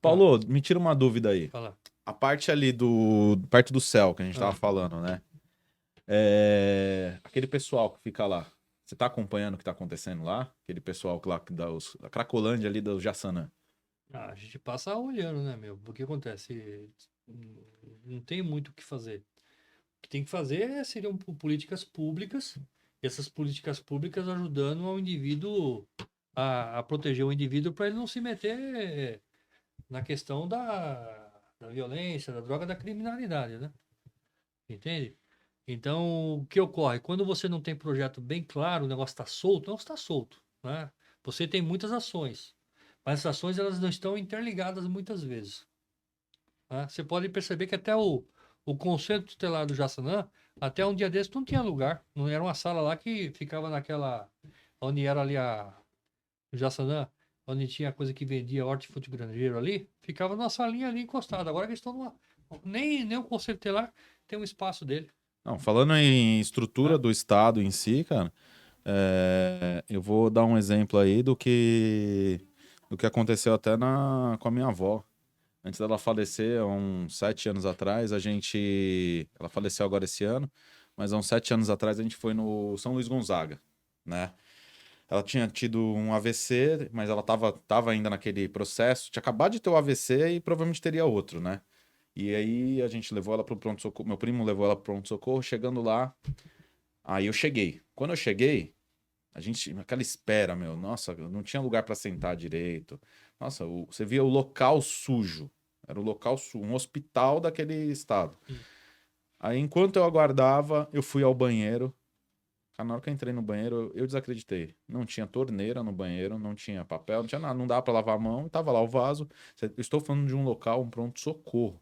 Paulo, me tira uma dúvida aí. Fala. A parte ali perto do céu que a gente tava falando, né? Aquele pessoal que fica lá, você tá acompanhando o que tá acontecendo lá? Aquele pessoal lá a Cracolândia ali do Jaçanã. A gente passa olhando, né, meu? O que acontece? Não tem muito o que fazer. O que tem que fazer seriam políticas públicas, e essas políticas públicas ajudando ao indivíduo a proteger o indivíduo para ele não se meter na questão da violência, da droga, da criminalidade, né? Entende? Então, o que ocorre? Quando você não tem projeto bem claro, o negócio está solto, não está solto, né? Você tem muitas ações, mas essas ações elas não estão interligadas muitas vezes, né? Você pode perceber que até o Conselho Tutelar do Jaçanã, até um dia desse não tinha lugar, não era uma sala lá que ficava naquela, onde era ali o Jaçanã, onde tinha coisa que vendia hortifruti granjeiro ali, ficava numa salinha ali encostada. Agora que estão numa, nem o Conselho Tutelar tem um espaço dele. Não, falando em estrutura Né? do Estado em si, cara, eu vou dar um exemplo aí do que aconteceu até com a minha avó. Antes dela falecer, há uns 7 anos atrás, ela faleceu agora esse ano, mas há uns 7 anos atrás a gente foi no São Luís Gonzaga, né? Ela tinha tido um AVC, mas ela tava ainda naquele processo, tinha acabado de ter o AVC e provavelmente teria outro, né? E aí a gente levou ela pro pronto-socorro, meu primo levou ela pro pronto-socorro, chegando lá, aí eu cheguei. Quando eu cheguei, aquela espera, meu, nossa, não tinha lugar para sentar direito. Nossa, você via o local sujo. Era o local sujo, um hospital daquele estado. Hum. Aí, enquanto eu aguardava, eu fui ao banheiro. Cara, na hora que eu entrei no banheiro, eu desacreditei. Não tinha torneira no banheiro, não tinha papel, não tinha nada, não dava para lavar a mão, tava lá o vaso. Eu estou falando de um local, um pronto-socorro,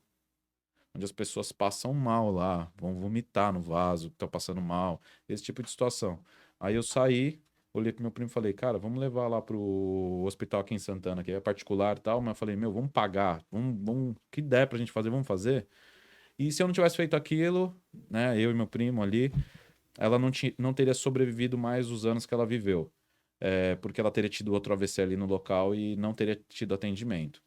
onde as pessoas passam mal lá, vão vomitar no vaso, estão passando mal, esse tipo de situação. Aí eu saí, olhei pro meu primo e falei, cara, vamos levar lá pro hospital aqui em Santana, que é particular e tal, mas eu falei, meu, vamos pagar, o que der pra gente fazer, vamos fazer. E se eu não tivesse feito aquilo, né, eu e meu primo ali, ela não teria sobrevivido mais os anos que ela viveu. Porque ela teria tido outro AVC ali no local e não teria tido atendimento,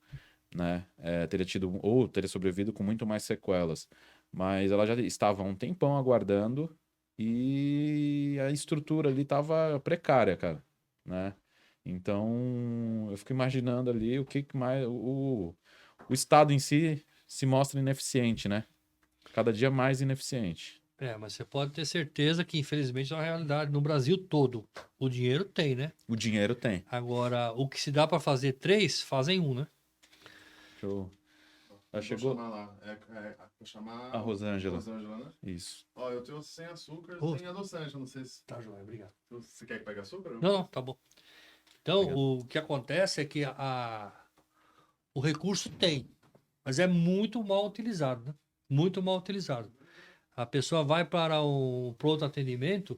né? Teria sobrevivido com muito mais sequelas. Mas ela já estava há um tempão aguardando e a estrutura ali estava precária, cara, né? Então, eu fico imaginando ali o que mais o Estado em si se mostra ineficiente, né? Cada dia mais ineficiente. Mas você pode ter certeza que, infelizmente, é uma realidade no Brasil todo. O dinheiro tem, né? O dinheiro tem. Agora, o que se dá para fazer três, fazem um, né? Show. Vou Chegou chamar lá. Vou chamar a Rosângela. Rosângela, né? Isso. Ó, eu tenho sem açúcar, Oh. sem adoçante. Não sei se. Tá, joia, obrigado. Você quer que pegue açúcar? Não, tá bom. Então, Obrigado. o que acontece é que o recurso tem, mas é muito mal utilizado, né? Muito mal utilizado. A pessoa vai para um pronto atendimento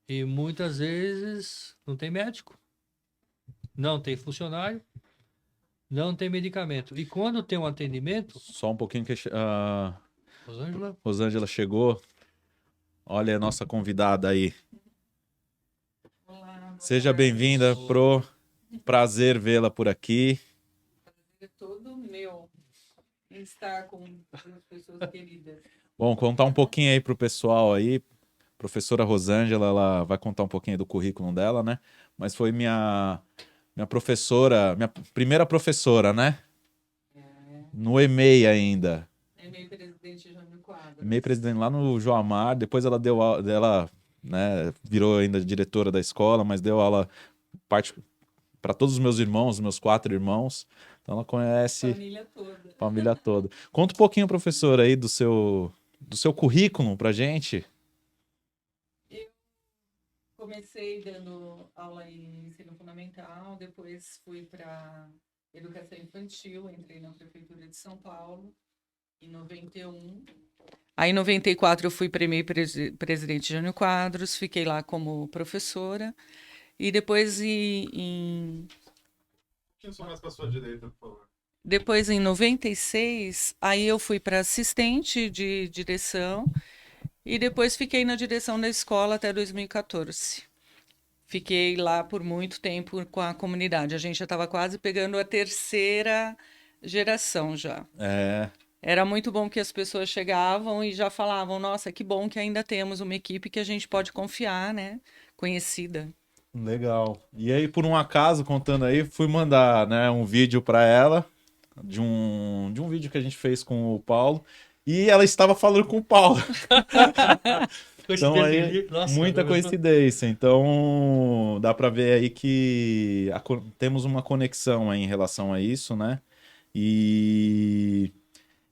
e muitas vezes não tem médico, não tem funcionário, não tem medicamento. E quando tem um atendimento, Só um pouquinho que a Rosângela, Rosângela chegou. Olha a nossa convidada aí. Olá, Seja bem-vinda, Pro. Prazer vê-la por aqui. é todo meu em estar com as pessoas queridas. Bom, contar um pouquinho aí pro pessoal aí. Professora Rosângela, ela vai contar um pouquinho do currículo dela, né? Mas foi minha professora, minha primeira professora, né? No EMEI ainda. É meio presidente Jânio Quadros. EMEI presidente lá no Joamar. Depois ela deu aula, ela, né, virou ainda diretora da escola, mas deu aula para todos os meus irmãos, os meus 4 irmãos. Então ela conhece Família toda. a família toda. Conta um pouquinho, professor, aí do seu currículo pra gente. Comecei dando aula em ensino fundamental, depois fui para educação infantil, entrei na prefeitura de São Paulo em 91. Aí em 94 eu fui prêmio presidente Jânio Quadros, fiquei lá como professora e depois Quem sou mais para sua direita, por favor? Depois, em 96, aí eu fui para assistente de direção e depois fiquei na direção da escola até 2014. Fiquei lá por muito tempo com a comunidade. A gente já estava quase pegando a terceira geração já. É, Era muito bom que as pessoas chegavam e já falavam, nossa, que bom que ainda temos uma equipe que a gente pode confiar, né? Conhecida. legal. E aí, por um acaso, contando aí, fui mandar, né, um vídeo para ela de um vídeo que a gente fez com o Paulo e ela estava falando com o Paulo. Então aí, Coincidência, nossa, muita coincidência. Então, dá para ver aí que temos uma conexão aí em relação a isso, né? E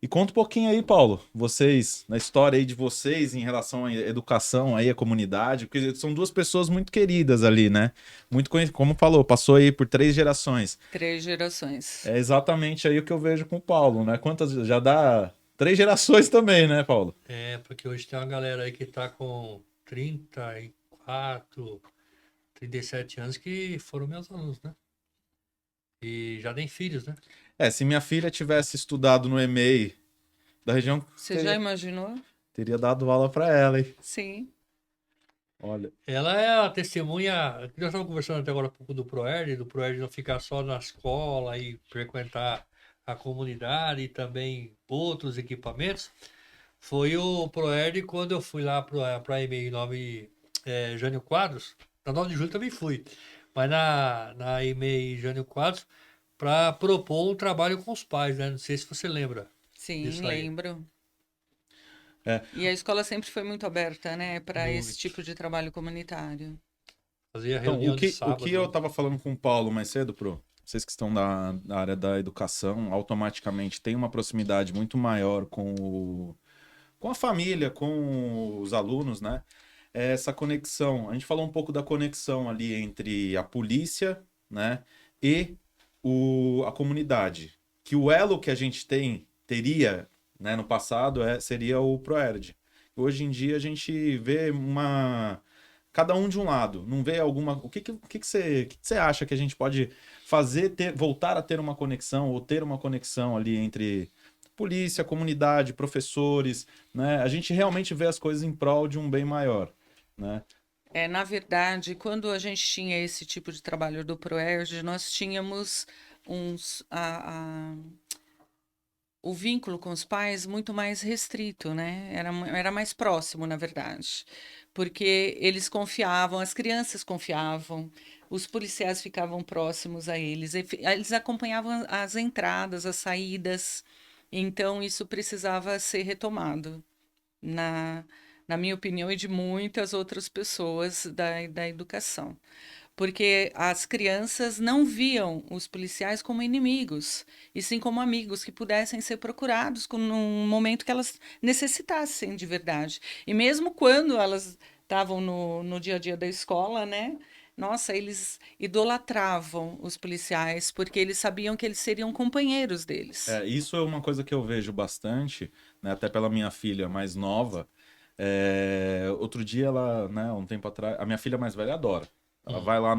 conta um pouquinho aí, Paulo, vocês, na história aí de vocês em relação à educação aí, à comunidade, porque são duas pessoas muito queridas ali, né? Muito conhecidas, como falou, passou aí por 3 gerações. 3 gerações. É exatamente aí o que eu vejo com o Paulo, né? Quantas, já dá 3 gerações também, né, Paulo? É, porque hoje tem uma galera aí que tá com 34, 37 anos que foram meus alunos, né? E já tem filhos, né? É, se minha filha tivesse estudado no EMEI da região, Você já imaginou? teria dado aula para ela, hein? Sim. Olha, Ela é a testemunha. Nós estávamos conversando até agora um pouco do Proerd não ficar só na escola e frequentar a comunidade e também outros equipamentos. Foi o Proerd quando eu fui lá para a EMEI 9 Jânio Quadros. Na 9 de julho também fui, mas na EMEI Jânio Quadros, para propor um trabalho com os pais, né? Não sei se você lembra. Sim, Isso aí. lembro. É. E a escola sempre foi muito aberta, né, para esse Muito. tipo de trabalho comunitário. Fazia então, reunião o de que sábado. eu tava falando com o Paulo mais cedo, vocês que estão na área da educação, automaticamente tem uma proximidade muito maior com a família, com os alunos, né? É essa conexão. A gente falou um pouco da conexão ali entre a polícia, né, e a comunidade. Que o elo que a gente teria, né, no passado seria o Proerd. Hoje em dia a gente vê cada um de um lado, não vê alguma. O que você acha que a gente pode fazer, voltar a ter uma conexão, ou ter uma conexão ali entre polícia, comunidade, professores, né? A gente realmente vê as coisas em prol de um bem maior, né? Na verdade, quando a gente tinha esse tipo de trabalho do Proerd, nós tínhamos o vínculo com os pais muito mais restrito, né? Era mais próximo, na verdade, porque eles confiavam, as crianças confiavam, os policiais ficavam próximos a eles, eles acompanhavam as entradas, as saídas, então isso precisava ser retomado, na, na minha opinião, e de muitas outras pessoas da educação. Porque as crianças não viam os policiais como inimigos, e sim como amigos que pudessem ser procurados num momento que elas necessitassem de verdade. E mesmo quando elas estavam no dia a dia da escola, né? Nossa, eles idolatravam os policiais porque eles sabiam que eles seriam companheiros deles. Isso é uma coisa que eu vejo bastante, né, até pela minha filha mais nova. Outro dia ela, né, um tempo atrás, a minha filha mais velha adora. Ela vai lá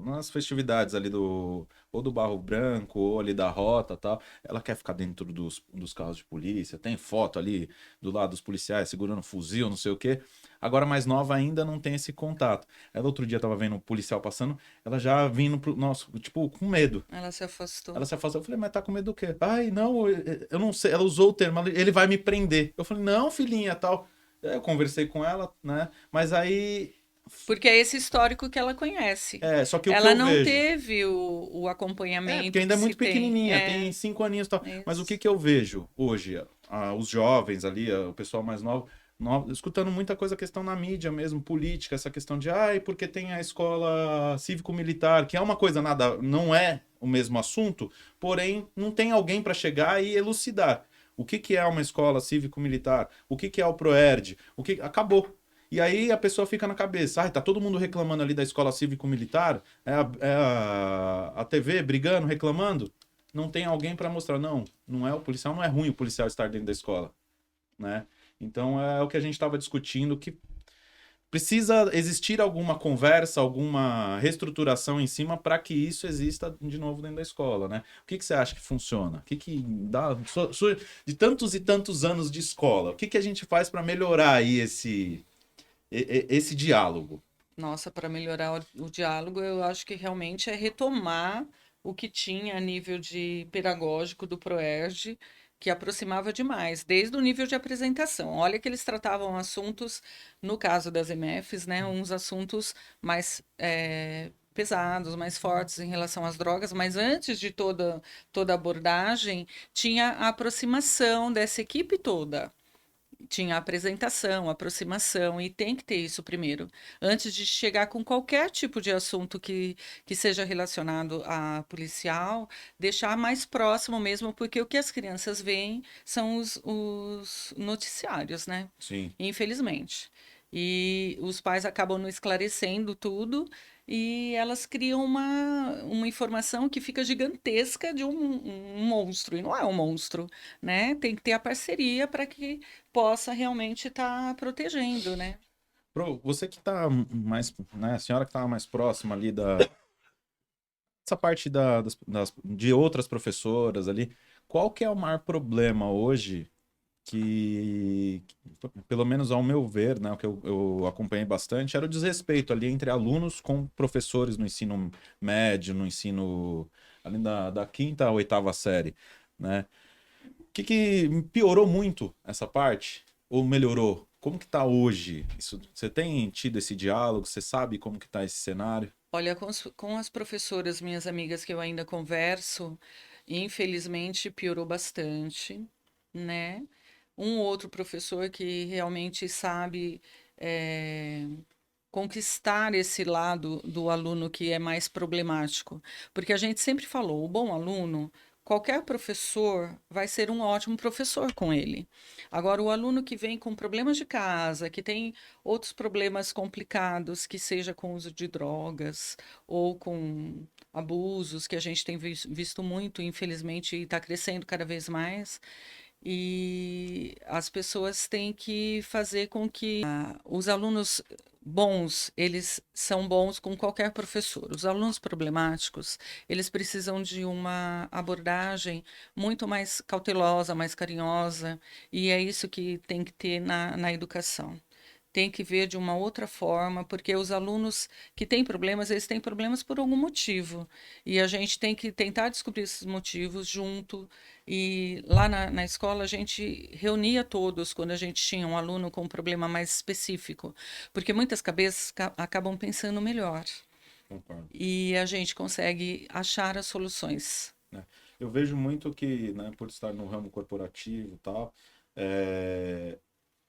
nas festividades ali ou do Barro Branco, ou ali da Rota e tal. Ela quer ficar dentro dos carros de polícia, tem foto ali do lado dos policiais segurando fuzil, não sei o quê. Agora, mais nova ainda não tem esse contato. Ela outro dia tava vendo um policial passando, ela já vindo pro nosso, tipo, com medo. Ela se afastou. Ela se afastou. Eu falei, mas tá com medo do quê? Ai, não, eu não sei. Ela usou o termo, ele vai me prender. Eu falei, não, filhinha, tal. Eu conversei com ela, né? Mas aí. Porque é esse histórico que ela conhece. Só que o que Ela eu não vejo. teve o acompanhamento. Porque ainda é que muito se tem. pequenininha, tem 5 aninhos e tal. Mas o que eu vejo hoje? Os jovens ali, o pessoal mais novo, escutando muita coisa, questão na mídia mesmo, política, essa questão de, porque tem a escola cívico-militar, que é uma coisa nada, não é o mesmo assunto, porém não tem alguém para chegar e elucidar. O que é uma escola cívico-militar? O que é o Proerd? Acabou. E aí a pessoa fica na cabeça, tá todo mundo reclamando ali da escola cívico-militar, a TV brigando, reclamando, não tem alguém para mostrar, não é o policial, não é ruim o policial estar dentro da escola, né? Então é o que a gente estava discutindo, que precisa existir alguma conversa, alguma reestruturação em cima para que isso exista de novo dentro da escola, né? O que você acha que funciona? O que dá de tantos e tantos anos de escola? O que a gente faz para melhorar aí esse diálogo? Nossa, para melhorar o diálogo, eu acho que realmente é retomar o que tinha a nível de pedagógico do Proerd, que aproximava demais, desde o nível de apresentação. Olha que eles tratavam assuntos, no caso das MFs, né, uns assuntos mais pesados, mais fortes em relação às drogas, mas antes de toda abordagem, tinha a aproximação dessa equipe toda. Tinha apresentação, aproximação, e tem que ter isso primeiro, antes de chegar com qualquer tipo de assunto que seja relacionado a policial, deixar mais próximo mesmo, porque o que as crianças veem são os noticiários, né? Sim. Infelizmente. E os pais acabam não esclarecendo tudo e elas criam uma informação que fica gigantesca de um monstro, e não é um monstro, né? Tem que ter a parceria para que possa realmente estar protegendo, né? Você que tá mais, né, a senhora que tá mais próxima ali essa parte de outras professoras ali, qual que é o maior problema hoje pelo menos ao meu ver, né, o que eu acompanhei bastante, era o desrespeito ali entre alunos com professores no ensino médio, no ensino ali da quinta à oitava série, né? O que piorou muito essa parte? Ou melhorou? Como que tá hoje? Você tem tido esse diálogo? Você sabe como que tá esse cenário? Olha, com as professoras, minhas amigas que eu ainda converso, infelizmente piorou bastante, né? Um outro professor que realmente sabe conquistar esse lado do aluno que é mais problemático. Porque a gente sempre falou, o bom aluno, qualquer professor vai ser um ótimo professor com ele. Agora, o aluno que vem com problemas de casa, que tem outros problemas complicados, que seja com uso de drogas ou com abusos, que a gente tem visto muito, infelizmente, e está crescendo cada vez mais. E as pessoas têm que fazer com que os alunos bons, eles são bons com qualquer professor. Os alunos problemáticos, eles precisam de uma abordagem muito mais cautelosa, mais carinhosa, e é isso que tem que ter na educação. Tem que ver de uma outra forma, porque os alunos que têm problemas, eles têm problemas por algum motivo. E a gente tem que tentar descobrir esses motivos junto. E lá na escola a gente reunia todos quando a gente tinha um aluno com um problema mais específico, porque muitas cabeças acabam pensando melhor Concordo. e a gente consegue achar as soluções. Eu vejo muito que, né, por estar no ramo corporativo e tal,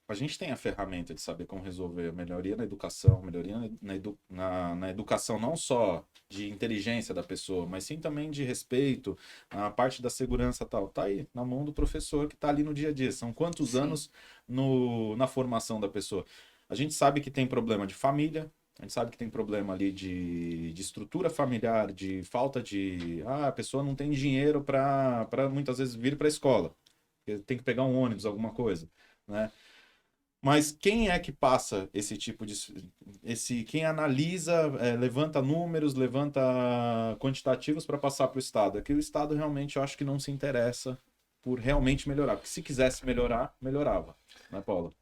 a gente tem a ferramenta de saber como resolver melhoria na educação, melhoria na educação não só de inteligência da pessoa, mas sim também de respeito, a parte da segurança e tal. Tá aí, na mão do professor que está ali no dia a dia. São quantos Sim. anos na formação da pessoa? A gente sabe que tem problema de família, a gente sabe que tem problema ali de estrutura familiar, de falta de... a pessoa não tem dinheiro para muitas vezes vir para a escola. Tem que pegar um ônibus, alguma coisa, né? Mas quem é que passa esse tipo de. Quem analisa, levanta números, levanta quantitativos para passar para o Estado? É que o Estado realmente eu acho que não se interessa por realmente melhorar. Porque se quisesse melhorar, melhorava. Né, Paula?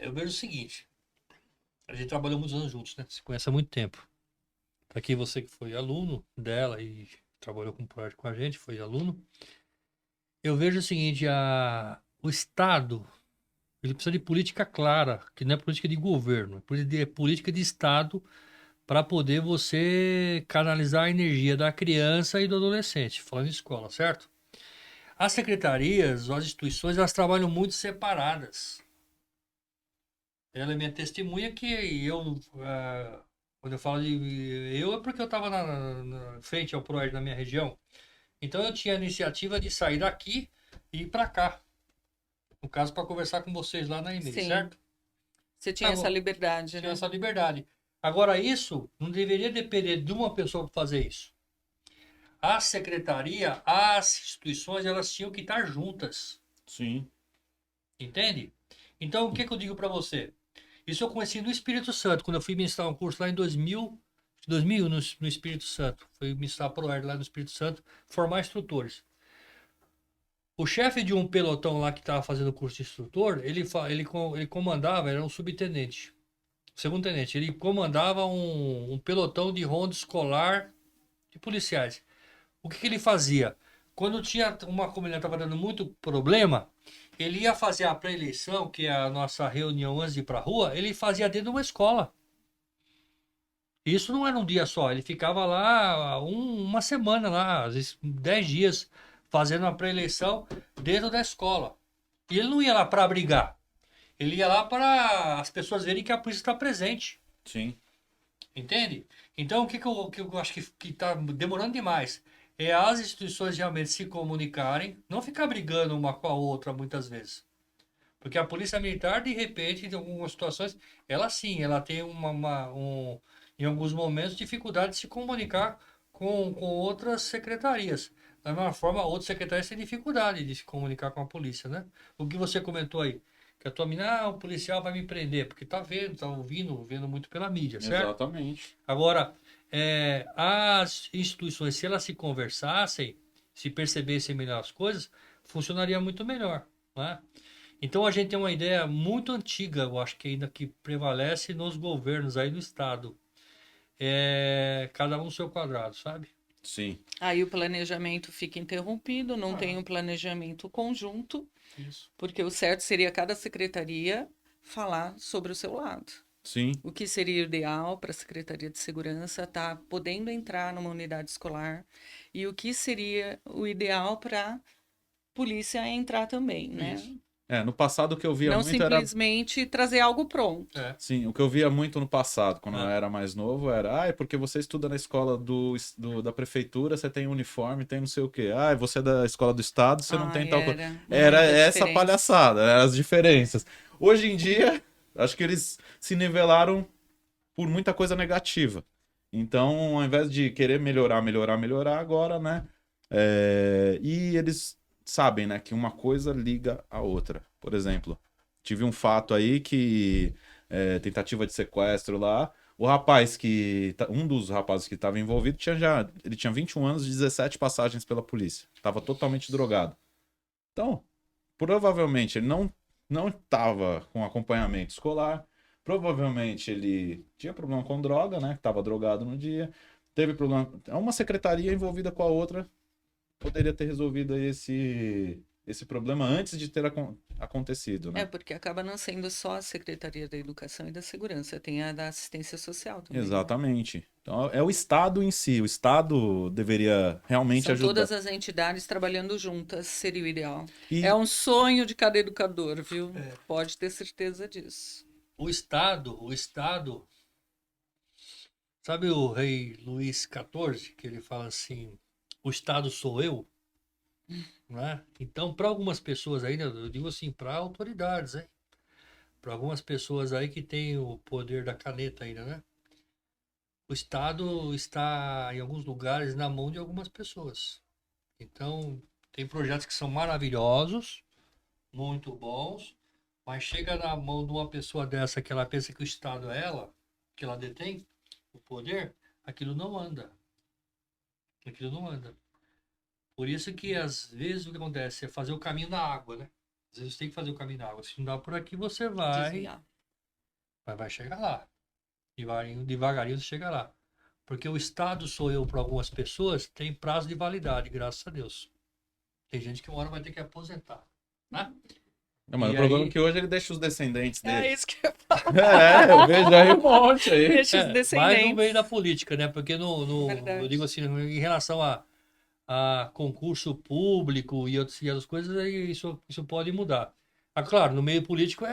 Eu vejo o seguinte: a gente trabalhou muitos anos juntos, né? Se conhece há muito tempo. Aqui você que foi aluno dela e trabalhou com projeto com a gente, foi aluno. Eu vejo o seguinte: o Estado. Ele precisa de política clara, que não é política de governo, é política de Estado para poder você canalizar a energia da criança e do adolescente, falando em escola, certo? As secretarias, as instituições, elas trabalham muito separadas. Ela é minha testemunha que quando eu falo de eu, é porque eu estava na frente ao PROERD na minha região. Então eu tinha a iniciativa de sair daqui e ir para cá. No caso, para conversar com vocês lá na EMEI, Sim. certo? Você tinha essa liberdade, Tinha né? essa liberdade. Agora, isso não deveria depender de uma pessoa para fazer isso. A secretaria, as instituições, elas tinham que estar juntas. Sim. Entende? Então, o que eu digo para você? Isso eu conheci no Espírito Santo, quando eu fui ministrar um curso lá em 2000 no Espírito Santo. Fui ministrar ProErd lá no Espírito Santo, formar instrutores. O chefe de um pelotão lá que estava fazendo o curso de instrutor, ele comandava, era um subtenente. segundo tenente, ele comandava um pelotão de ronda escolar de policiais. O que ele fazia? Quando tinha uma comunidade estava dando muito problema, ele ia fazer a pré-eleição, que é a nossa reunião antes de ir para a rua, ele fazia dentro de uma escola. Isso não era um dia só, ele ficava lá uma semana lá, às vezes 10 dias, fazendo a pré-eleição dentro da escola. E ele não ia lá para brigar, ele ia lá para as pessoas verem que a polícia está presente. Sim. Entende? Então, o que eu acho que está demorando demais é as instituições realmente se comunicarem, não ficar brigando uma com a outra muitas vezes. Porque a polícia militar, de repente, em algumas situações, ela sim, ela tem em alguns momentos, dificuldade de se comunicar com outras secretarias. Da mesma forma, outras secretarias têm dificuldade de se comunicar com a polícia, né? O que você comentou aí, que a tua mina, o policial vai me prender, porque tá vendo, tá ouvindo, vendo muito pela mídia, certo? Exatamente. Agora, as instituições, se elas se conversassem, se percebessem melhor as coisas, funcionaria muito melhor, né? Então a gente tem uma ideia muito antiga, eu acho que ainda que prevalece nos governos aí do estado. Cada um no seu quadrado, sabe? Sim. Aí o planejamento fica interrompido, não tem um planejamento conjunto, Isso. porque o certo seria cada secretaria falar sobre o seu lado. Sim. O que seria ideal para a Secretaria de Segurança estar podendo entrar numa unidade escolar e o que seria o ideal para a polícia entrar também, né? Isso. No passado o que eu via Não muito era. simplesmente trazer algo pronto. Sim, o que eu via muito no passado, quando eu Ah. era mais novo, era, é porque você estuda na escola da prefeitura, você tem uniforme, tem não sei o quê. Você é da escola do estado, você não tem tal coisa. Era muita essa diferença. palhaçada, eram as diferenças. Hoje em dia, acho que eles se nivelaram por muita coisa negativa. Então, ao invés de querer melhorar agora, né? E eles sabem, né, que uma coisa liga a outra. Por exemplo, tive um fato aí que tentativa de sequestro lá. O rapaz um dos rapazes que estava envolvido ele tinha 21 anos e 17 passagens pela polícia. Estava totalmente drogado. Então, provavelmente ele não estava com acompanhamento escolar. Provavelmente ele tinha problema com droga, né? Estava drogado no dia. Teve problema. Uma secretaria envolvida com a outra poderia ter resolvido esse problema antes de ter acontecido, né? Porque acaba não sendo só a Secretaria da Educação e da Segurança, tem a da Assistência Social também. Exatamente. Então, é o Estado em si. O Estado deveria realmente São ajudar. todas as entidades trabalhando juntas, seria o ideal. E- É um sonho de cada educador, viu? Pode ter certeza disso. O Estado, sabe o rei Luís XIV, que ele fala assim, o Estado sou eu, né? Então, para algumas pessoas ainda, eu digo assim, para autoridades, hein? Para algumas pessoas aí que têm o poder da caneta ainda, né? O Estado está, em alguns lugares, na mão de algumas pessoas. Então, tem projetos que são maravilhosos, muito bons, mas chega na mão de uma pessoa dessa que ela pensa que o Estado é ela, que ela detém o poder, aquilo não anda. Aquilo não anda. Por isso que, às vezes, o que acontece é fazer o caminho da água, né? Às vezes você tem que fazer o caminho da água. Se não dá por aqui, você Desviar. vai chegar lá. Devagarinho você chega lá. Porque o Estado sou eu para algumas pessoas, tem prazo de validade, graças a Deus. Tem gente que uma hora vai ter que aposentar, né? Mas E o problema aí- é que hoje ele deixa os descendentes dele. É isso que eu ia Eu vejo aí um monte aí. deixa os mais no descendentes. meio da política, né? Porque Verdade. eu digo assim, em relação a concurso público e outras coisas, aí isso pode mudar. Claro, no meio político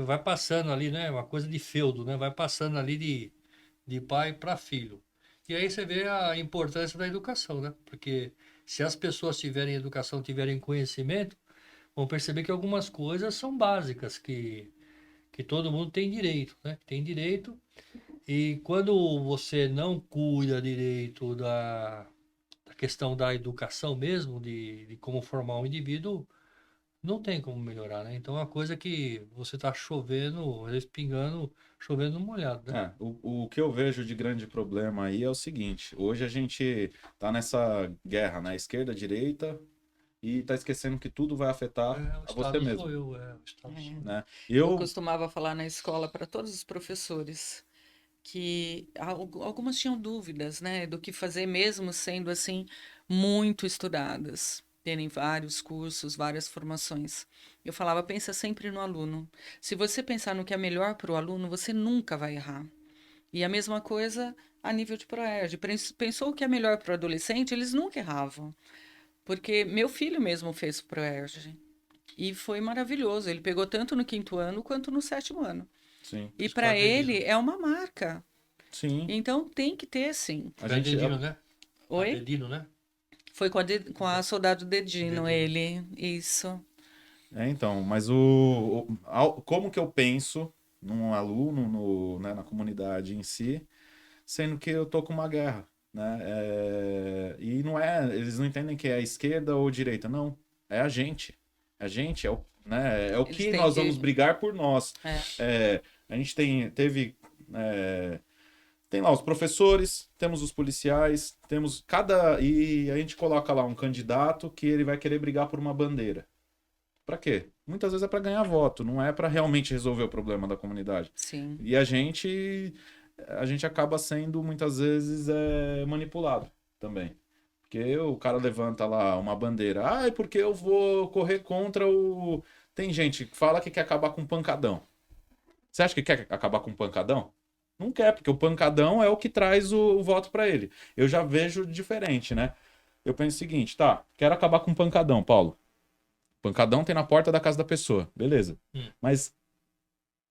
vai passando ali, né? Uma coisa de feudo, né? Vai passando ali de pai para filho. E aí você vê a importância da educação, né? Porque se as pessoas tiverem educação, tiverem conhecimento, vão perceber que algumas coisas são básicas, que todo mundo tem direito, né? Tem direito. E quando você não cuida direito da questão da educação mesmo, de como formar um indivíduo, não tem como melhorar, né? Então é uma coisa que você tá chovendo, respingando, chovendo no molhado, né? O que eu vejo de grande problema aí é o seguinte: hoje a gente tá nessa guerra, né? Esquerda, direita, e tá esquecendo que tudo vai afetar O a você Estado mesmo, sou eu, o Estado sou eu. né? Eu costumava falar na escola para todos os professores que algumas tinham dúvidas, né, do que fazer mesmo sendo assim muito estudadas, terem vários cursos, várias formações. Eu falava, pensa sempre no aluno. Se você pensar no que é melhor para o aluno, você nunca vai errar. E a mesma coisa a nível de Proerd. Pensou o que é melhor para o adolescente, eles nunca erravam. Porque meu filho mesmo fez o Proerd. E foi maravilhoso. Ele pegou tanto no 5º ano quanto no 7º ano. sim, E Os para quadros dedinho. ele é uma marca. sim. Então tem que ter, sim. A Pé gente, dedinho, né? Oi? Dedinho, né? Foi com a Soldado Dedino, Dedino. ele. Isso. então, mas como que eu penso num aluno, né, na comunidade em si, sendo que eu tô com uma guerra, né? E não é, eles não entendem que é a esquerda ou direita, não. É a gente. A gente né, é o Eles que têm nós que- vamos brigar por nós. É. A gente teve tem lá os professores, temos os policiais, temos e a gente coloca lá um candidato que ele vai querer brigar por uma bandeira. Pra quê? Muitas vezes é pra ganhar voto, não é pra realmente resolver o problema da comunidade. Sim. E a gente acaba sendo muitas vezes manipulado também. Porque o cara levanta lá uma bandeira, é porque eu vou correr contra o. Tem gente que fala que quer acabar com o pancadão. Você acha que quer acabar com o pancadão? Não quer, porque o pancadão é o que traz o voto pra ele. Eu já vejo diferente, né? Eu penso o seguinte, tá, quero acabar com o pancadão, Paulo. Pancadão tem na porta da casa da pessoa, beleza. Mas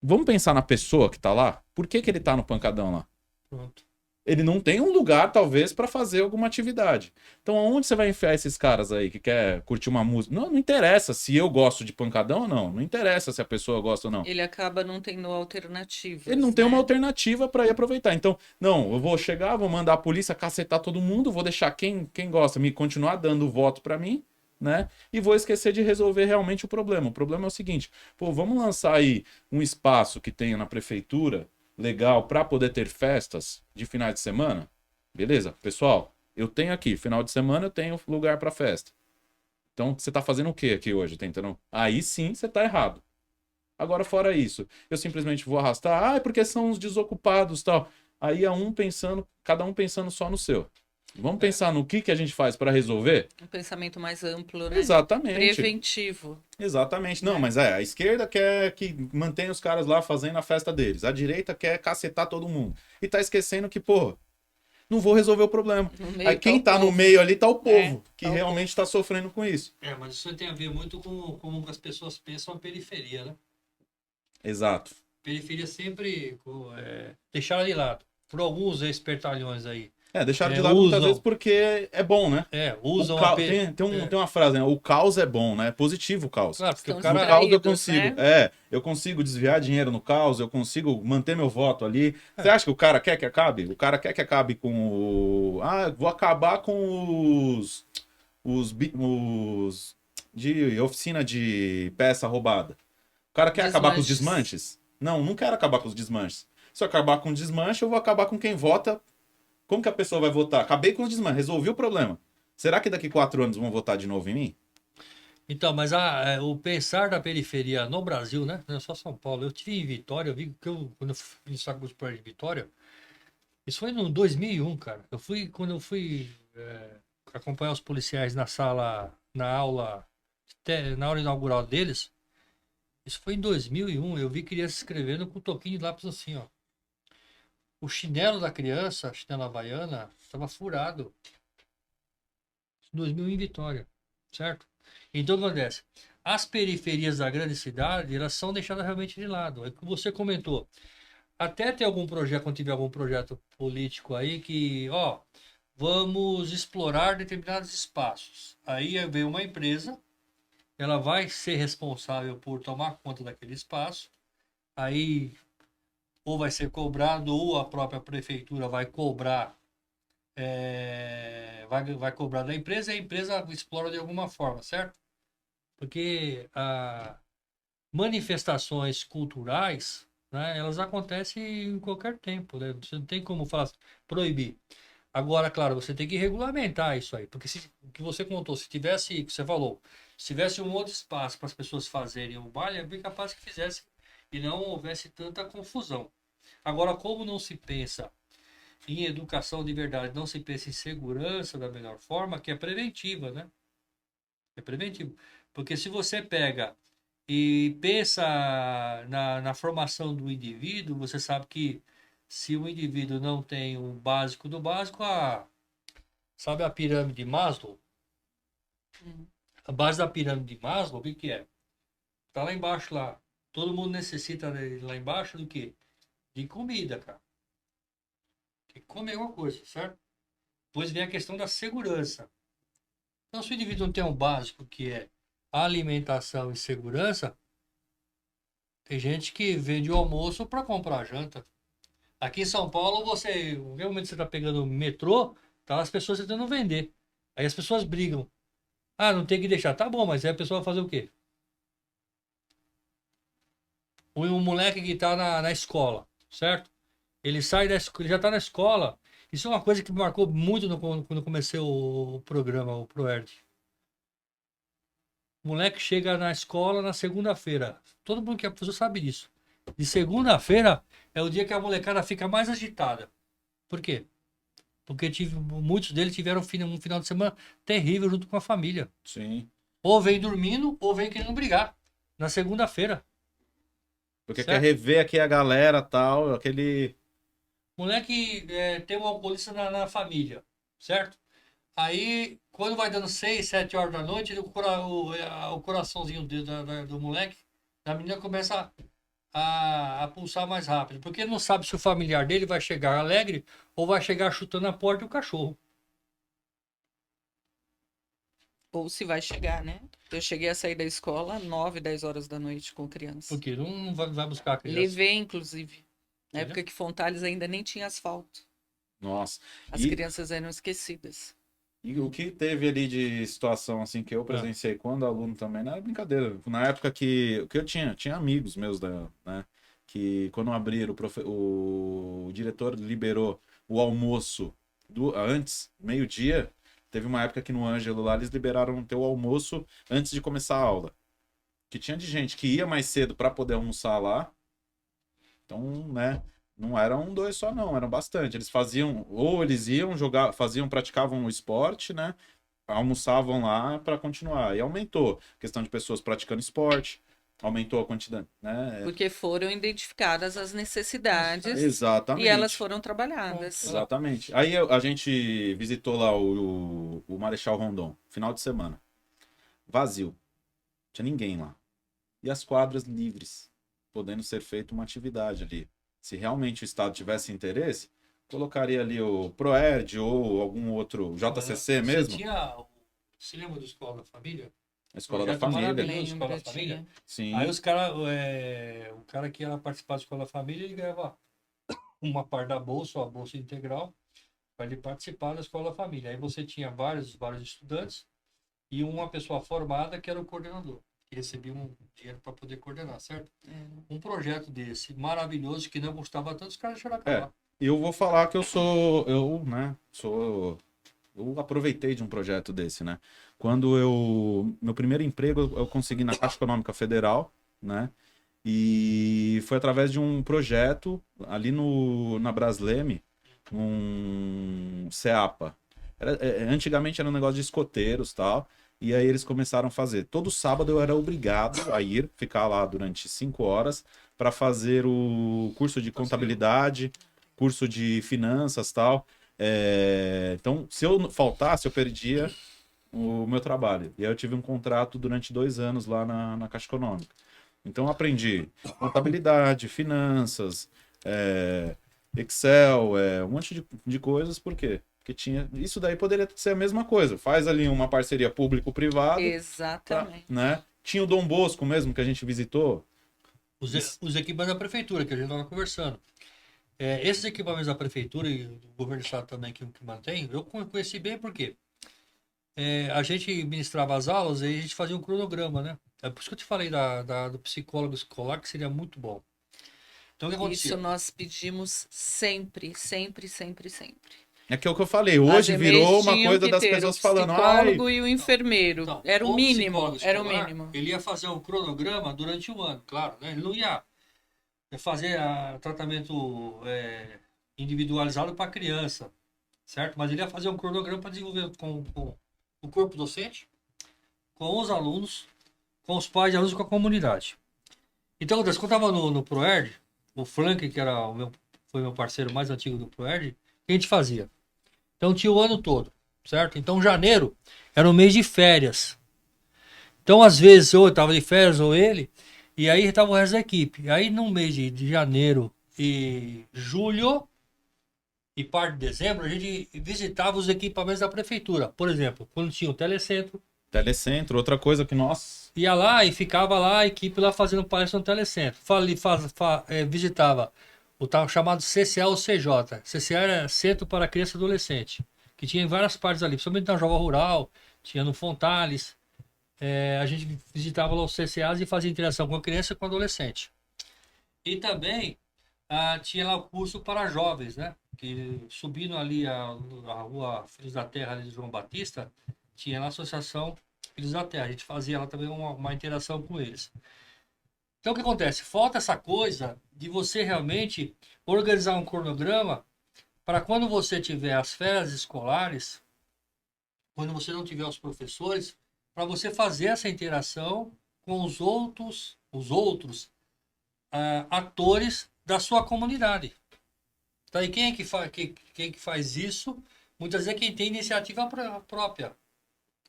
vamos pensar na pessoa que tá lá? Por que ele tá no pancadão lá? Pronto. Ele não tem um lugar, talvez, pra fazer alguma atividade. Então, aonde você vai enfiar esses caras aí que quer curtir uma música? Não interessa se eu gosto de pancadão ou não. Não interessa se a pessoa gosta ou não. Ele acaba não tendo alternativas. Ele não tem né? uma alternativa pra ir aproveitar. Então, não, eu vou chegar, vou mandar a polícia cacetar todo mundo, vou deixar quem gosta me continuar dando voto pra mim, né? E vou esquecer de resolver realmente o problema. O problema é o seguinte, pô, vamos lançar aí um espaço que tenha na prefeitura legal para poder ter festas de finais de semana? Beleza, pessoal, eu tenho aqui, final de semana eu tenho lugar para festa. Então, você tá fazendo o que aqui hoje? Tentando... Aí sim, você tá errado. Agora, fora isso, eu simplesmente vou arrastar, é porque são os desocupados, tal. Aí cada um pensando só no seu. Vamos pensar no que a gente faz para resolver? Um pensamento mais amplo, né? Exatamente. Preventivo. Exatamente. Não, mas a esquerda quer que mantenha os caras lá fazendo a festa deles. A direita quer cacetar todo mundo. E tá esquecendo que, pô, não vou resolver o problema. Aí quem tá no meio ali tá o povo, que tá o realmente tá sofrendo com isso. Mas isso tem a ver muito com como as pessoas pensam a periferia, né? Exato. Periferia sempre deixaram de lado. Por alguns espertalhões aí. Deixaram de lado muitas usam. vezes porque é bom, né? Usam Tem uma frase, né? O caos é bom, né? É positivo o caos. Claro, porque Estão o cara. No caos eu distraídos, consigo. né? Eu consigo desviar dinheiro no caos, eu consigo manter meu voto ali. Você acha que o cara quer que acabe? O cara quer que acabe com o. Vou acabar com os de oficina de peça roubada. O cara quer acabar com os desmanches? Não quero acabar com os desmanches. Se eu acabar com o desmanche, eu vou acabar com quem vota. Como que a pessoa vai votar? Acabei com os desmanches, resolvi o problema. Será que daqui 4 anos vão votar de novo em mim? Então, mas o pensar da periferia no Brasil, né? Não é só São Paulo. Eu estive em Vitória, eu vi que quando eu fiz o curso de Vitória, isso foi no 2001, cara. Quando eu fui acompanhar os policiais na aula inaugural deles, isso foi em 2001, eu vi crianças escrevendo com um toquinho de lápis assim, ó. O chinelo da criança, chinelo havaiana, estava furado. 2001 em Vitória, certo? Então, o que acontece? As periferias da grande cidade, elas são deixadas realmente de lado. É o que você comentou. Até ter algum projeto, quando tiver algum projeto político aí, que, vamos explorar determinados espaços. Aí vem uma empresa, ela vai ser responsável por tomar conta daquele espaço. Aí ou vai ser cobrado, ou a própria prefeitura vai cobrar, vai cobrar da empresa, e a empresa explora de alguma forma, certo? Porque manifestações culturais, né, elas acontecem em qualquer tempo, né? Você não tem como falar, proibir. Agora, claro, você tem que regulamentar isso aí, porque se que você contou, se tivesse, que você falou, se tivesse um outro espaço para as pessoas fazerem o baile, é bem capaz que fizesse e não houvesse tanta confusão. Agora, como não se pensa em educação de verdade, não se pensa em segurança da melhor forma, que é preventiva, né? É preventivo. Porque se você pega e pensa na formação do indivíduo, você sabe que se o indivíduo não tem o básico do básico, sabe a pirâmide de Maslow? Hum. A base da pirâmide de Maslow, o que que é? Tá lá embaixo lá. Todo mundo necessita lá embaixo do quê? De comida, cara. Tem que comer alguma coisa, certo? Depois vem a questão da segurança. Então, se o indivíduo não tem um básico que é alimentação e segurança, tem gente que vende o almoço para comprar a janta. Aqui em São Paulo, você, no mesmo momento que você está pegando o metrô, tá as pessoas tentando vender. Aí as pessoas brigam. Ah, não tem que deixar. Tá bom, mas aí a pessoa vai fazer o quê? Um moleque que está na escola, certo? Ele sai da escola, ele já está na escola. Isso é uma coisa que me marcou muito quando eu comecei o programa, o ProErd. O moleque chega na escola na segunda-feira. Todo mundo que é professor sabe disso. De segunda-feira é o dia que a molecada fica mais agitada. Por quê? Porque muitos deles tiveram um final de semana terrível junto com a família. Sim. Ou vem dormindo, ou vem querendo brigar. Na segunda-feira. Porque Certo. quer rever aqui a galera tal, aquele. Moleque tem um alcoolista na família, certo? Aí, quando vai dando 6, 7 horas da noite, o coraçãozinho do moleque, da menina, começa a pulsar mais rápido. Porque ele não sabe se o familiar dele vai chegar alegre ou vai chegar chutando a porta e o cachorro. Ou se vai chegar, né? Eu cheguei a sair da escola 9, 10 horas da noite com criança. Porque não vai buscar a criança. Levei, inclusive. Na Entendeu? época que Fontales ainda nem tinha asfalto. Nossa. As E, crianças eram esquecidas. e o que teve ali de situação assim que eu presenciei quando aluno também, não era brincadeira. Na época que eu tinha amigos meus né, que quando abriram, o diretor liberou o almoço antes, meio-dia. Teve uma época que no Ângelo lá eles liberaram ter o almoço antes de começar a aula. Que tinha de gente que ia mais cedo para poder almoçar lá. Então, né, não eram dois só não, eram bastante. Eles faziam, ou eles iam jogar, praticavam o esporte, né? Almoçavam lá para continuar. E aumentou a questão de pessoas praticando esporte, aumentou a quantidade, né? Porque foram identificadas as necessidades e Exatamente. elas foram trabalhadas. Exatamente. Aí a gente visitou lá o Marechal Rondon, final de semana. Vazio. Não tinha ninguém lá. E as quadras livres, podendo ser feita uma atividade ali. Se realmente o Estado tivesse interesse, colocaria ali o ProErd ou algum outro, JCC mesmo, Você lembra do Escola da Família? a Escola da Projeto Família. maravilhoso. Escola da Lembra, Família? tinha. Sim, Aí o cara que ia participar da Escola da Família, ele ganhava uma parte da bolsa, ou a bolsa integral, para ele participar da Escola da Família. Aí você tinha vários estudantes e uma pessoa formada que era o coordenador, que recebia um dinheiro para poder coordenar, certo? Um projeto desse maravilhoso que não custava tanto, os caras deixaram acabar. eu vou falar que eu aproveitei de um projeto desse, né? Meu primeiro emprego eu consegui na Caixa Econômica Federal, né? E foi através de um projeto ali na Brasleme, um CEAPA. Antigamente era um negócio de escoteiros e tal, e aí eles começaram a fazer. Todo sábado eu era obrigado a ir, ficar lá durante 5 horas, para fazer o curso de contabilidade, curso de finanças e tal. Então, se eu faltasse, eu perdia o meu trabalho. E aí eu tive um contrato durante 2 anos lá na Caixa Econômica. Então eu aprendi contabilidade, finanças, Excel, um monte de coisas, por quê? Porque isso daí poderia ser a mesma coisa. Faz ali uma parceria público-privado, Exatamente. né? Tinha o Dom Bosco mesmo, que a gente visitou. Os equipamentos da prefeitura, que a gente estava conversando. Esses equipamentos da prefeitura e do governo do estado também que mantém, eu conheci bem porque a gente ministrava as aulas e a gente fazia um cronograma, né? É por isso que eu te falei do psicólogo escolar, que seria muito bom. Então, o que acontecia? Isso nós pedimos sempre, sempre, sempre, sempre. É que é o que eu falei, As hoje EMEIs virou uma tinham coisa que das ter pessoas o falando, ai, psicólogo e o enfermeiro. Então, Era o mínimo, psicólogo era o escolar, mínimo. Ele ia fazer um cronograma durante o ano, claro, né? Ele não ia fazer tratamento individualizado para criança, certo? Mas ele ia fazer um cronograma para desenvolver com o corpo docente, com os alunos, com os pais de alunos e com a comunidade. Então, quando eu estava no ProErd, o Frank, que era foi meu parceiro mais antigo do ProErd, o que a gente fazia? Então tinha o ano todo, certo? Então janeiro era o mês de férias. Então, às vezes, ou eu estava de férias ou ele, e aí estava o resto da equipe. Aí no mês de janeiro e julho e parte de dezembro, a gente visitava os equipamentos da prefeitura. Por exemplo, quando tinha o telecentro, telecentro, outra coisa que nós... ia lá e ficava lá a equipe lá fazendo palestra no telecentro. Visitava o tal chamado CCA ou CJ. CCA era Centro para Criança e Adolescente, que tinha em várias partes ali, principalmente na Jova Rural, tinha no Fontales. A gente visitava lá os CCAs e fazia interação com a criança e com o adolescente. E também tinha lá o curso para jovens, né? Que subindo ali a rua Filhos da Terra ali de João Batista, tinha lá a Associação Filhos da Terra. A gente fazia lá também uma interação com eles. Então o que acontece? Falta essa coisa de você realmente organizar um cronograma para quando você tiver as férias escolares, quando você não tiver os professores, para você fazer essa interação com os outros atores da sua comunidade. Então, e quem é que faz isso? Muitas vezes quem tem iniciativa própria.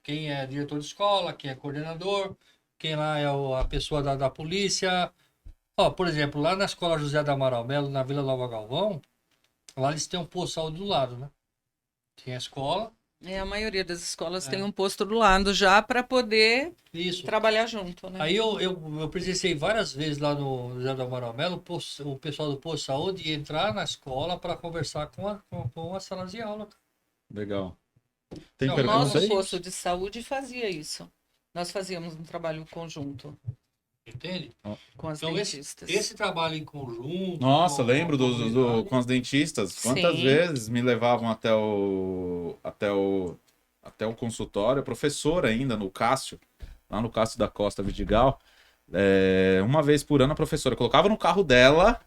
Quem é diretor de escola, quem é coordenador, quem lá é a pessoa da polícia. Por exemplo, lá na escola José da Amaral Melo, na Vila Nova Galvão, lá eles têm um posto de saúde do lado, né? Tem a escola. A maioria das escolas tem um posto do lado já para poder trabalhar junto, né? Aí eu presenciei várias vezes lá no José do Amaral Melo o pessoal do posto de saúde entrar na escola para conversar com as salas de aula. Legal. Tem Não, O pergunta nosso aí? posto de saúde fazia isso. Nós fazíamos um trabalho conjunto Entende? com as Então, dentistas. esse trabalho em conjunto. Nossa, com lembro a comunidade, com as dentistas. Quantas Sim. vezes me levavam até o consultório, a professora ainda, no Cássio, lá no Cássio da Costa Vidigal. Uma vez por ano a professora colocava no carro dela,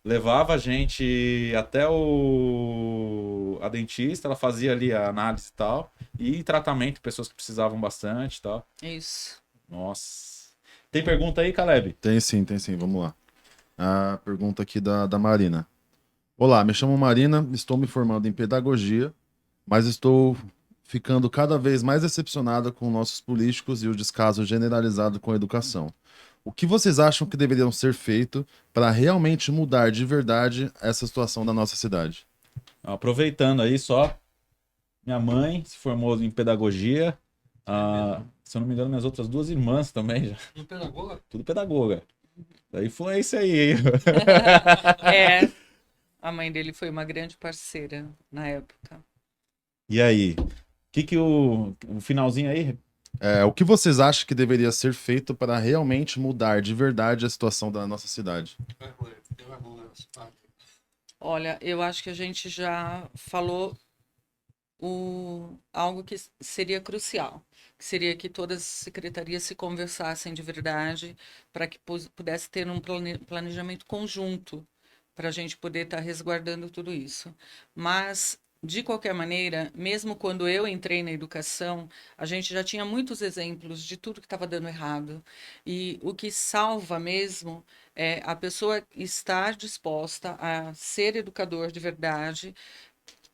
levava a gente até a dentista, ela fazia ali a análise e tal, e tratamento, pessoas que precisavam bastante e tal. Isso. Nossa. Tem pergunta aí, Caleb? Tem sim, vamos lá. A pergunta aqui da Marina. Olá, me chamo Marina, estou me formando em pedagogia, mas estou ficando cada vez mais decepcionada com nossos políticos e o descaso generalizado com a educação. O que vocês acham que deveriam ser feito para realmente mudar de verdade essa situação da nossa cidade? Aproveitando aí só, minha mãe se formou em pedagogia. Se eu não me engano, minhas outras duas irmãs também já. Um pedagoga? Tudo pedagoga. Daí foi isso aí. A mãe dele foi uma grande parceira na época. E aí? O finalzinho aí? O que vocês acham que deveria ser feito para realmente mudar de verdade a situação da nossa cidade? Olha, eu acho que a gente já falou algo que seria crucial, que seria que todas as secretarias se conversassem de verdade para que pudesse ter um planejamento conjunto para a gente poder estar resguardando tudo isso. Mas, de qualquer maneira, mesmo quando eu entrei na educação, a gente já tinha muitos exemplos de tudo que estava dando errado. E o que salva mesmo é a pessoa estar disposta a ser educador de verdade,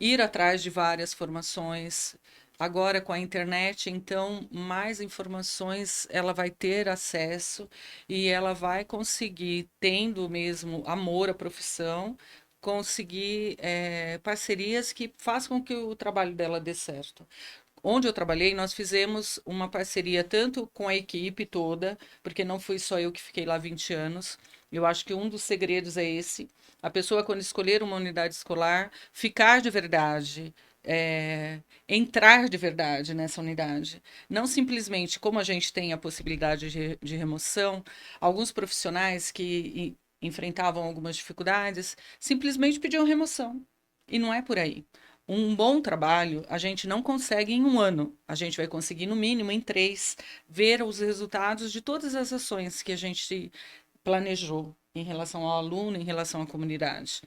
ir atrás de várias formações. Agora, com a internet, então, mais informações ela vai ter acesso e ela vai conseguir, tendo mesmo amor à profissão, conseguir parcerias que façam com que o trabalho dela dê certo. Onde eu trabalhei, nós fizemos uma parceria tanto com a equipe toda, porque não fui só eu que fiquei lá 20 anos. Eu acho que um dos segredos é esse. A pessoa, quando escolher uma unidade escolar, ficar de verdade, entrar de verdade nessa unidade. Não simplesmente, como a gente tem a possibilidade de remoção, alguns profissionais que enfrentavam algumas dificuldades, simplesmente pediam remoção. E não é por aí. Um bom trabalho a gente não consegue em um ano. A gente vai conseguir, no mínimo, em 3, ver os resultados de todas as ações que a gente planejou em relação ao aluno, em relação à comunidade.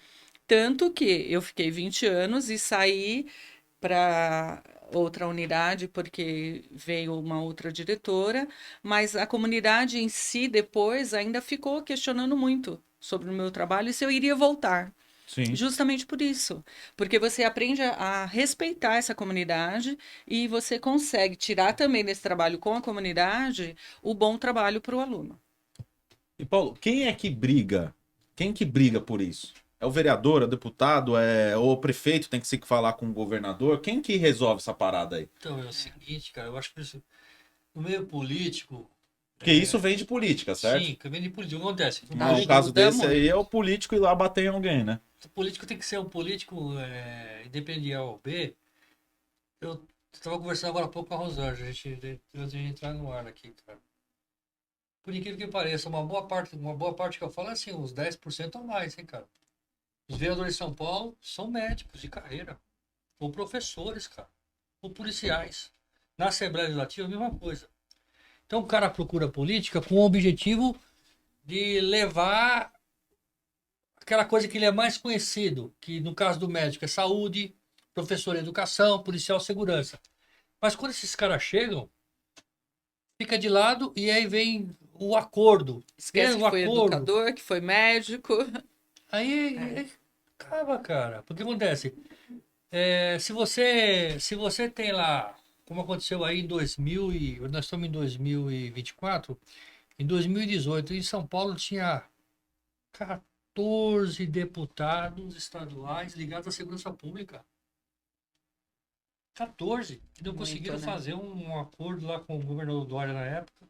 Tanto que eu fiquei 20 anos e saí para outra unidade porque veio uma outra diretora, mas a comunidade em si depois ainda ficou questionando muito sobre o meu trabalho e se eu iria voltar. Sim. Justamente por isso, porque você aprende a respeitar essa comunidade e você consegue tirar também desse trabalho com a comunidade o bom trabalho para o aluno. E Paulo, quem é que briga? Quem que briga por isso? É o vereador, é o deputado, ou o prefeito tem que se falar com o governador? Quem que resolve essa parada aí? Então, é o seguinte, cara, eu acho que isso, no meio político. Porque isso vem de política, certo? Sim, que vem de política. O que acontece? Mas no caso desse aí é o político ir lá bater em alguém, né? O político tem que ser um político independente A ou B. Eu estava conversando agora há pouco com a Rosângela, antes de entrar no ar aqui, cara. Por incrível que pareça, uma boa parte que eu falo é assim, uns 10% ou mais, hein, cara. Os vereadores de São Paulo são médicos de carreira, ou professores, cara, ou policiais. Na Assembleia Legislativa, a mesma coisa. Então o cara procura política com o objetivo de levar aquela coisa que ele é mais conhecido, que no caso do médico é saúde, professor é educação, policial segurança. Mas quando esses caras chegam, fica de lado e aí vem o acordo. Esquece que foi educador, que foi médico. Aí acaba, cara. Porque acontece? Se você tem lá, como aconteceu aí em 2000 nós estamos em 2024, em 2018 em São Paulo tinha 14 deputados estaduais ligados à segurança pública. 14 que não conseguiram fazer um acordo lá com o governador Dória na época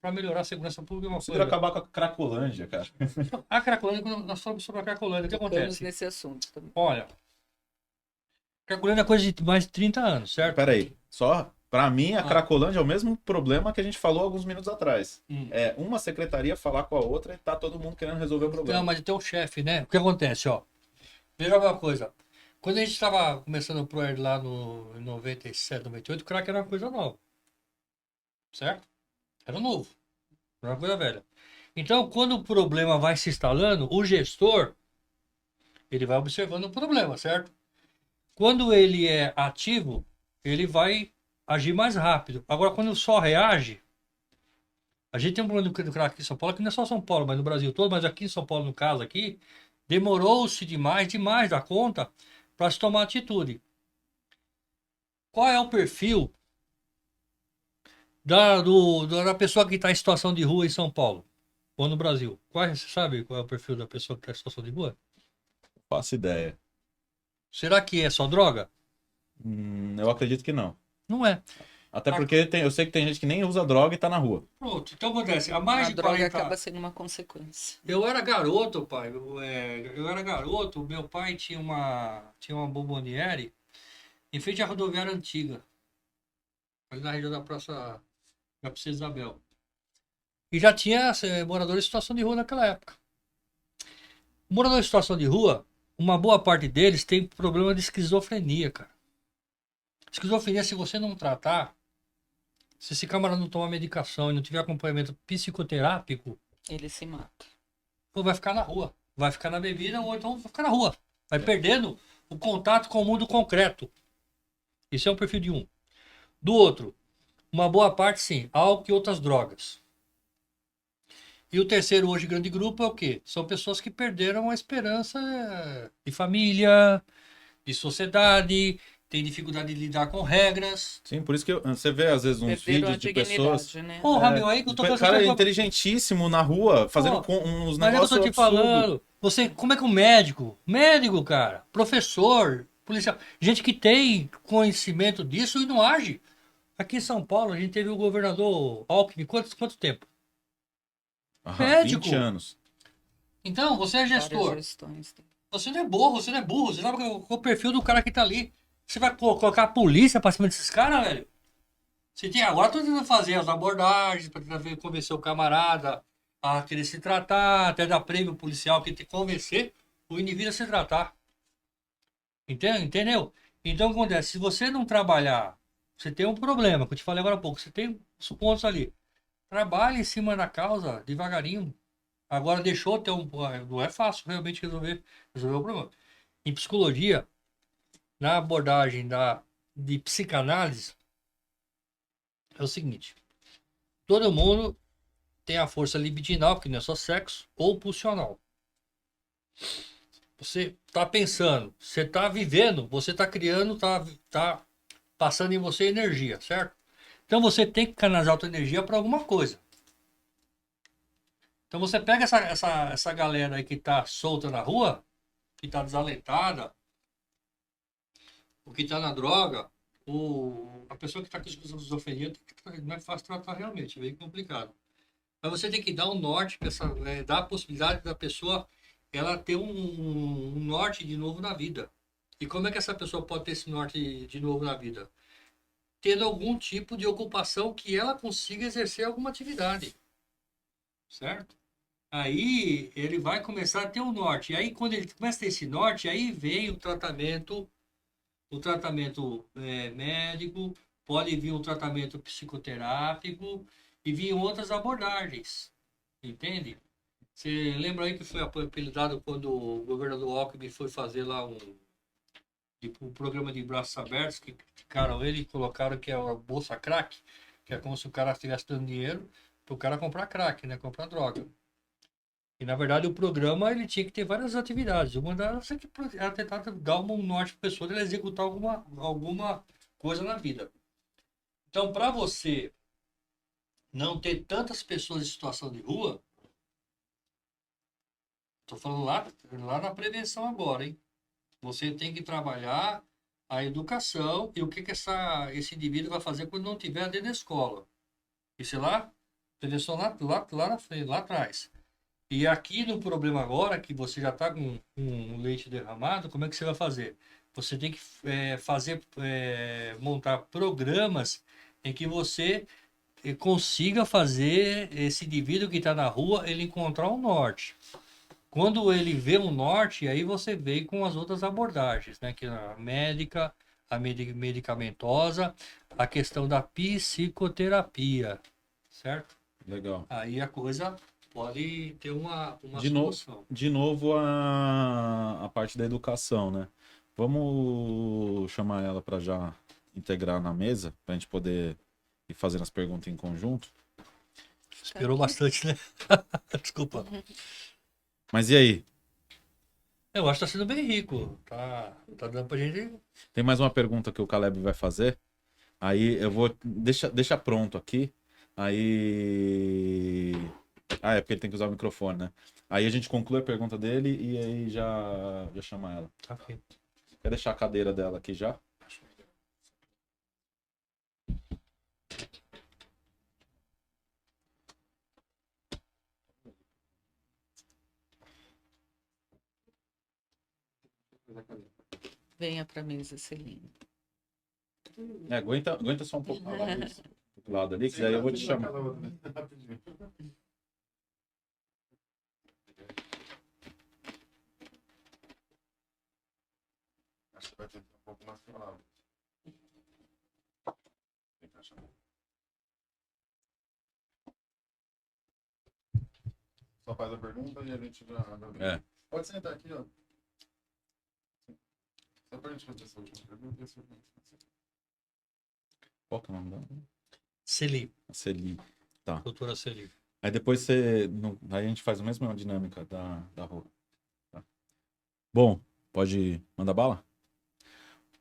para melhorar a segurança pública. Conseguiram acabar com a Cracolândia, cara. A Cracolândia, quando nós falamos sobre a Cracolândia, o que acontece? Nesse assunto também. Olha, Cracolândia é coisa de mais de 30 anos, certo? Peraí, só pra mim a Cracolândia é o mesmo problema que a gente falou alguns minutos atrás. É uma secretaria falar com a outra e tá todo mundo querendo resolver o problema. Não, mas tem um chefe, né? O que acontece, ó? Veja uma coisa. Quando a gente estava começando o ProErd lá no 97, 98, o crack era uma coisa nova. Certo? Era novo. Era uma coisa velha. Então, quando o problema vai se instalando, o gestor, ele vai observando o problema, certo? Quando ele é ativo, ele vai agir mais rápido. Agora, quando só reage, a gente tem um problema do crack aqui em São Paulo, que não é só São Paulo, mas no Brasil todo, mas aqui em São Paulo, no caso aqui, demorou-se demais da conta para se tomar atitude. Qual é o perfil da pessoa que está em situação de rua em São Paulo ou no Brasil? Você sabe qual é o perfil da pessoa que está em situação de rua? Faço ideia. Será que é só droga? Eu acredito que não. Não é. Até porque eu sei que tem gente que nem usa droga e tá na rua. Pronto, então acontece. Há mais de droga 40... acaba sendo uma consequência. Eu era garoto, pai. Eu era garoto. Meu pai tinha uma bomboniere em frente à rodoviária antiga, ali na região da Praça da Princesa Isabel. E já tinha moradores em situação de rua naquela época. Moradores em situação de rua, uma boa parte deles tem problema de esquizofrenia, cara. Esquizofrenia, se você não tratar, se esse camarada não tomar medicação e não tiver acompanhamento psicoterápico, ele se mata. Vai ficar na rua. Vai ficar na bebida ou então vai ficar na rua. Vai perdendo o contato com o mundo concreto. Isso é um perfil de um. Do outro, uma boa parte sim, álcool e outras drogas. E o terceiro hoje grande grupo é o quê? São pessoas que perderam a esperança de família, de sociedade, tem dificuldade de lidar com regras. Sim, por isso que você vê às vezes uns vídeos de pessoas... Né? Porra, meu, aí que eu tô O cara é inteligentíssimo na rua, fazendo uns mas negócios eu tô te falando. Você, como é que um médico, cara, professor, policial, gente que tem conhecimento disso e não age. Aqui em São Paulo, a gente teve o governador Alckmin, quanto tempo? Médico. 20 anos. Então, você é gestor. Você não é burro, você sabe o perfil do cara que tá ali. Você vai colocar a polícia pra cima desses caras, velho? Você tem agora, tô tentando fazer as abordagens pra tentar convencer o camarada a querer se tratar, até dar prêmio policial que tem que convencer o indivíduo a se tratar. Entendeu? Então, o que acontece? Se você não trabalhar, você tem um problema, que eu te falei agora há pouco, você tem os pontos ali. Trabalhe em cima da causa, devagarinho. Agora deixou ter um. Não é fácil realmente resolver o problema. Em psicologia, na abordagem de psicanálise, é o seguinte: todo mundo tem a força libidinal, que não é só sexo, ou pulsional. Você está pensando, você está vivendo, você está criando, tá passando em você energia, certo? Então você tem que canalizar a tua energia para alguma coisa. Então você pega essa galera aí que tá solta na rua, que tá desalentada, o que tá na droga, a pessoa que tá com esquizofrenia, não é fácil tratar realmente, é bem complicado. Mas você tem que dar um norte, dar a possibilidade da pessoa ela ter um norte de novo na vida. E como é que essa pessoa pode ter esse norte de novo na vida? Tendo algum tipo de ocupação que ela consiga exercer alguma atividade. Certo? Aí ele vai começar a ter um norte. E aí quando ele começa a ter esse norte, aí vem o tratamento médico, pode vir um tratamento psicoterápico e vir outras abordagens. Entende? Você lembra aí que foi apelidado quando o governador Alckmin foi fazer lá um programa de braços abertos, que criticaram ele e colocaram que é a bolsa crack, que é como se o cara estivesse dando dinheiro para o cara comprar crack, né? Comprar droga. E na verdade o programa ele tinha que ter várias atividades. Uma delas era tentar dar um norte para a pessoa de ela executar alguma coisa na vida. Então, para você não ter tantas pessoas em situação de rua, estou falando lá na prevenção agora, hein? Você tem que trabalhar a educação e o que esse indivíduo vai fazer quando não estiver dentro da escola. Isso é lá, prevenção lá na frente, lá atrás. E aqui no problema agora, que você já está com um leite derramado, como é que você vai fazer? Você tem que montar programas em que você consiga fazer esse indivíduo que está na rua, ele encontrar um norte. Quando ele vê um norte, aí você vem com as outras abordagens, né? Que é a médica, a medicamentosa, a questão da psicoterapia, certo? Legal. Aí a coisa pode ter uma De solução. De novo, a parte da educação, né? Vamos chamar ela para já integrar na mesa, para a gente poder ir fazendo as perguntas em conjunto. Esperou bastante, né? Desculpa. Mas e aí? Eu acho que tá sendo bem rico. Tá dando pra gente. Tem mais uma pergunta que o Caleb vai fazer. Aí eu vou. Deixa pronto aqui. Aí. Ah, é porque ele tem que usar o microfone, né? Aí a gente conclui a pergunta dele e aí já chama ela. Tá feito. Quer deixar a cadeira dela aqui já? Venha pra mesa, Celina. Aguenta só um pouco do lado ali, que daí eu vou te chamar. Rapidinho. Acho que vai ter que ir um pouco mais pro lado. Só faz a pergunta e a gente já... É. Pode sentar aqui, ó. Só pra gente fazer essa última pergunta e essa última. Qual que é o nome dela? Celi. A Celi. Doutora Celi. Aí depois você. Aí a gente faz a mesma dinâmica da rua. Tá. Bom, pode mandar bala?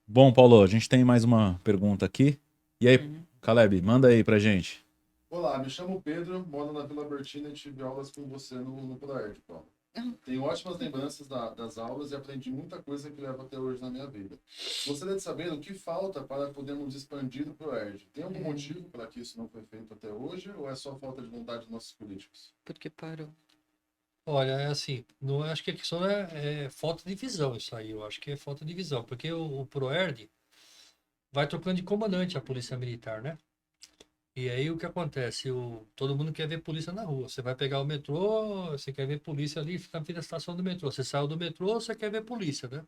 Bom, Paulo, a gente tem mais uma pergunta aqui. E aí, Caleb, manda aí pra gente. Olá, me chamo Pedro, moro na Vila Bertina e tive aulas com você no Proerd, Paulo. Tenho ótimas lembranças das aulas e aprendi muita coisa que levo até hoje na minha vida. Gostaria de saber o que falta para podermos expandir o Proerd. Tem algum motivo para que isso não foi feito até hoje ou é só falta de vontade dos nossos políticos? Porque parou. Olha, é assim, não acho que a questão é falta de visão isso aí. Eu acho que é falta de visão, porque o Proerd vai trocando de comandante a polícia militar, né? E aí o que acontece? Todo mundo quer ver polícia na rua. Você vai pegar o metrô, você quer ver polícia ali na frente da estação do metrô. Você saiu do metrô, você quer ver polícia, né?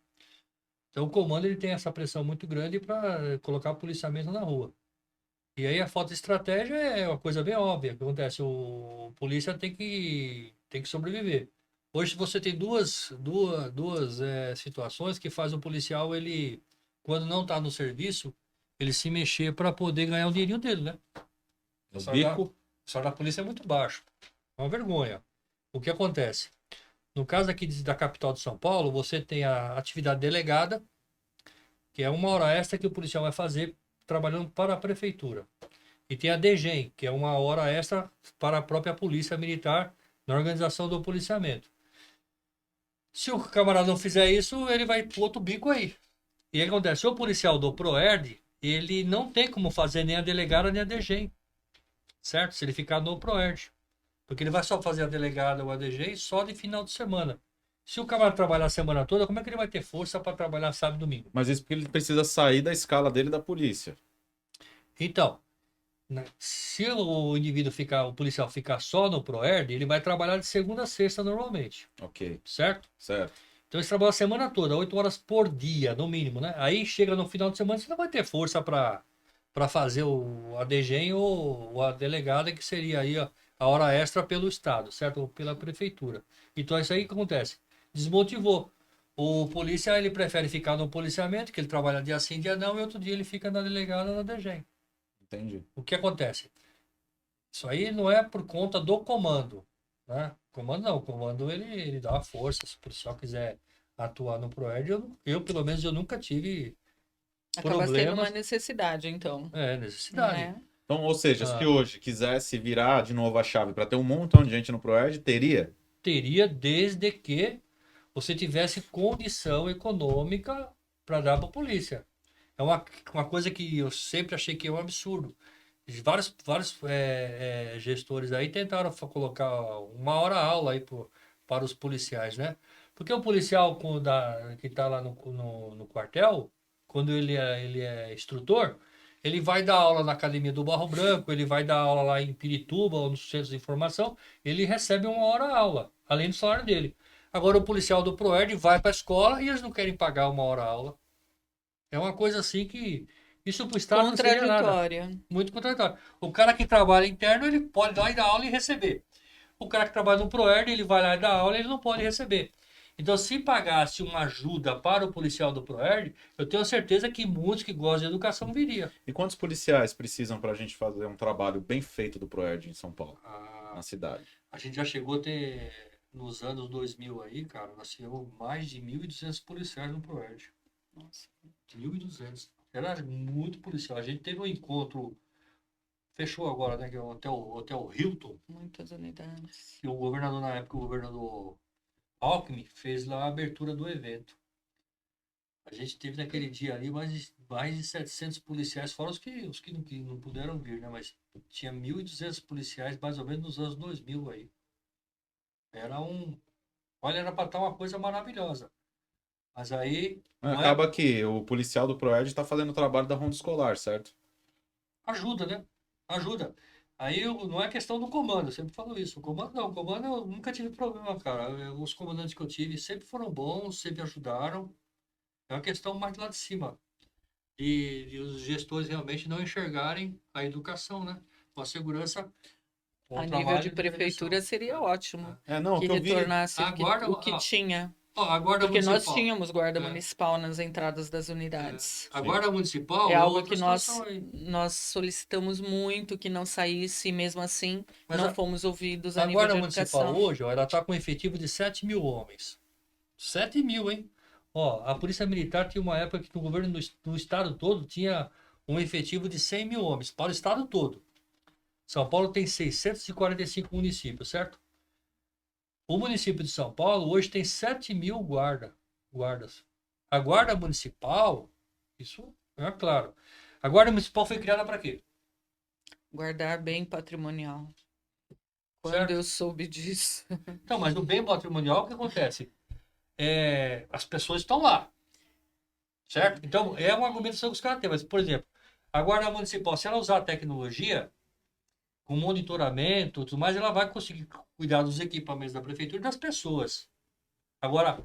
Então o comando ele tem essa pressão muito grande para colocar policiamento na rua. E aí a falta de estratégia é uma coisa bem óbvia. O que acontece? O polícia tem que sobreviver. Hoje você tem duas situações que faz o policial, ele, quando não está no serviço, ele se mexer para poder ganhar o dinheirinho dele, né? No O salário da polícia é muito baixo. É uma vergonha. O que acontece? No caso aqui da capital de São Paulo, você tem a atividade delegada, que é 1 hora extra que o policial vai fazer trabalhando para a prefeitura. E tem a DGEM, que é 1 hora extra para a própria polícia militar na organização do policiamento. Se o camarada não fizer isso, ele vai para outro bico aí. E aí acontece, o policial do PROERD, ele não tem como fazer nem a delegada nem a DGEM, certo? Se ele ficar no PROERD. Porque ele vai só fazer a delegada ou a DGEM só de final de semana. Se o camarada trabalhar a semana toda, como é que ele vai ter força para trabalhar sábado e domingo? Mas isso porque ele precisa sair da escala dele da polícia. Então, se o indivíduo o policial ficar só no PROERD, ele vai trabalhar de segunda a sexta normalmente, Ok, certo? certo. Então ele trabalha a semana toda, 8 horas por dia, no mínimo, né? Aí chega no final de semana, você não vai ter força para fazer a DGEM ou a delegada, que seria aí a hora extra pelo Estado, certo? Ou pela prefeitura. Então isso aí que acontece. Desmotivou. O polícia, ele prefere ficar no policiamento, que ele trabalha dia sim, dia não, e outro dia ele fica na delegada ou na DGEM. Entendi. O que acontece? Isso aí não é por conta do comando, né? Comando não, o comando ele dá a força. Se o policial quiser atuar no PROERD, eu pelo menos eu nunca tive Acaba sendo uma problemas. necessidade, então. Necessidade. Né? Então, ou seja, se Ah. hoje quisesse virar de novo a chave para ter um montão de gente no PROERD, teria? Teria desde que você tivesse condição econômica para dar para a polícia. É uma coisa que eu sempre achei que é um absurdo. Vários gestores aí tentaram colocar 1 hora aula aí para os policiais, né? Porque o policial que está lá no quartel, quando ele é instrutor, ele vai dar aula na academia do Barro Branco, ele vai dar aula lá em Pirituba ou nos centros de informação, ele recebe 1 hora aula, além do salário dele. Agora o policial do PROERD vai para a escola e eles não querem pagar 1 hora aula. É uma coisa assim que isso para o Estado não seria nada. Contraditória. Muito contraditório. O cara que trabalha interno, ele pode dar aula e receber. O cara que trabalha no PROERD, ele vai lá e dá aula e ele não pode receber. Então, se pagasse uma ajuda para o policial do PROERD, eu tenho certeza que muitos que gostam de educação viria. E quantos policiais precisam para a gente fazer um trabalho bem feito do PROERD em São Paulo, na cidade? A gente já chegou a ter, nos anos 2000 aí, cara, nós tínhamos mais de 1.200 policiais no PROERD. Nossa, 1.200. Era muito policial. A gente teve um encontro, fechou agora, né? Que é o Hotel Hilton. muitas unidades. E o governador, na época, o governador Alckmin, fez lá a abertura do evento. A gente teve naquele dia ali mais de 700 policiais, fora os que não puderam vir, né? Mas tinha 1.200 policiais, mais ou menos nos anos 2000 aí. Olha, era para estar uma coisa maravilhosa. Mas aí... não Acaba que o policial do PROERD está fazendo o trabalho da ronda escolar, certo? Ajuda, né? Ajuda. Aí não é questão do comando, eu sempre falo isso. O comando não, o comando eu nunca tive problema, cara. Os comandantes que eu tive sempre foram bons, sempre ajudaram. É uma questão mais lá de cima. De os gestores realmente não enxergarem a educação, né? A segurança. com o A nível trabalho de prefeitura prevenção. seria ótimo Não, o que que eu vi... retornasse A guarda- o que tinha. Ó, a guarda Porque nós municipal. tínhamos guarda É. municipal nas entradas das unidades. A guarda municipal É algo outra que nós, situação aí. nós solicitamos muito que não saísse, e mesmo assim Mas não fomos ouvidos a A nível guarda de municipal educação. hoje, ó, ela está com um efetivo de 7.000 homens. 7.000, hein? Ó, a Polícia Militar tinha uma época que no governo do estado todo tinha um efetivo de 100.000 homens, para o estado todo. São Paulo tem 645 municípios, certo? O município de São Paulo hoje tem 7.000 guardas. A guarda municipal, isso é claro. A guarda municipal foi criada para quê? Guardar bem patrimonial. Quando Certo. eu soube disso. Então, mas no bem patrimonial, o que acontece? As pessoas estão lá, certo? Então, é uma argumentação que os caras têm. Mas, por exemplo, a Guarda Municipal, se ela usar a tecnologia, com monitoramento e tudo mais, ela vai conseguir cuidar dos equipamentos da prefeitura e das pessoas. Agora,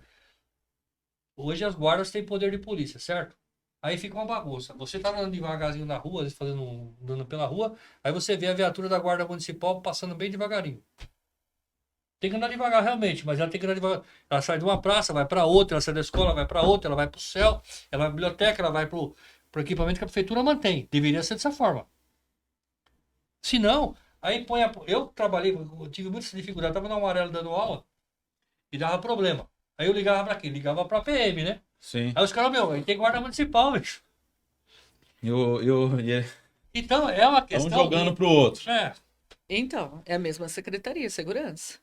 Hoje as guardas têm poder de polícia, certo? Aí fica uma bagunça. Você tá andando devagarzinho na rua, às vezes andando pela rua, aí você vê a viatura da guarda municipal passando bem devagarinho. Tem que andar devagar realmente, mas ela tem que andar devagar. Ela sai de uma praça, vai para outra, ela sai da escola, vai para outra, ela vai para o céu, ela vai para a biblioteca, ela vai para o equipamento que a prefeitura mantém. Deveria ser dessa forma. Se não, aí põe a... Eu trabalhei, eu tive muita dificuldade, estava no Amarelo dando aula e dava problema. Aí eu ligava para quem? Ligava para a PM, né? Sim. Aí os caras, meu, aí tem guarda municipal, bicho. Então, é uma Um questão... jogando pro outro. É, Então, é a mesma Secretaria de Segurança.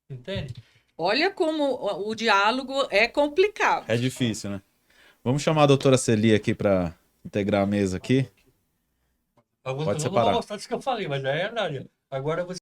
entende? Olha como o diálogo é complicado. É difícil, né? Vamos chamar a doutora Celi aqui pra integrar a mesa aqui. Algumas Pode pessoas não vão separar. gostar disso que eu falei, mas é verdade. Agora você